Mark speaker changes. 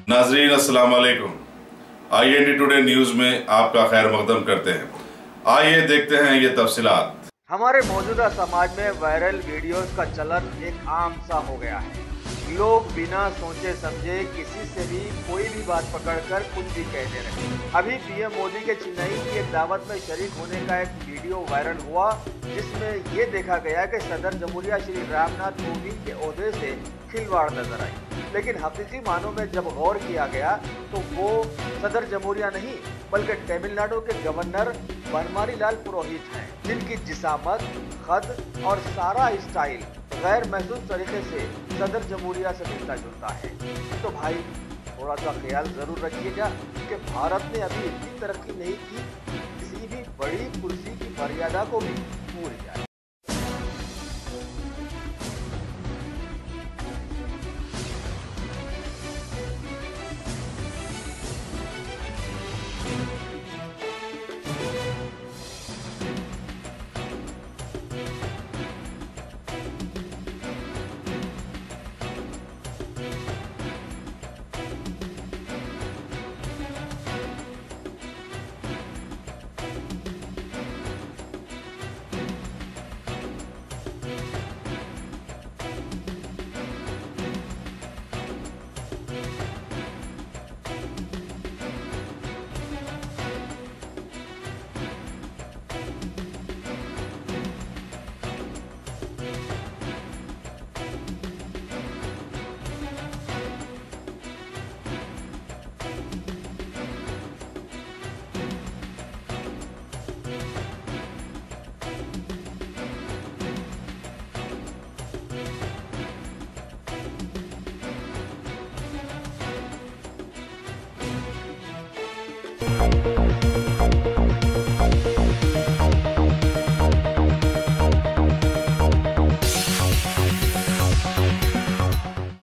Speaker 1: नाजरीन अस्सलाम वालेकुम। IND टुडे न्यूज में आपका खैर मकदम करते हैं। आइए देखते हैं ये तफसीलात।
Speaker 2: हमारे मौजूदा समाज में वायरल वीडियोस का चलन एक आम सा हो गया है। लोग बिना सोचे समझे किसी से भी कोई भी बात पकड़कर कुछ भी कह दे रहे हैं। अभी PM मोदी के चेन्नई की एक दावत में शरीक होने का एक वीडियो वायरल हुआ, जिसमें ये देखा गया कि सदर जमहूरिया श्री रामनाथ कोविंद के ओहदे से खिलवाड़ नजर आई। लेकिन हकीकी मानों में जब गौर किया गया तो वो सदर जमहूरिया नहीं बल्कि तमिलनाडु के गवर्नर बनवारीलाल पुरोहित हैं, जिनकी जिसामत, कद और सारा स्टाइल गैर महसूस तरीके से सदर जमहूरिया से मिलता जुलता है। तो भाई थोड़ा सा ख्याल जरूर रखिएगा कि भारत ने अभी इतनी तरक्की नहीं की किसी भी बड़ी कुर्सी की मर्यादा को भी भूल जाए।
Speaker 3: Thank you.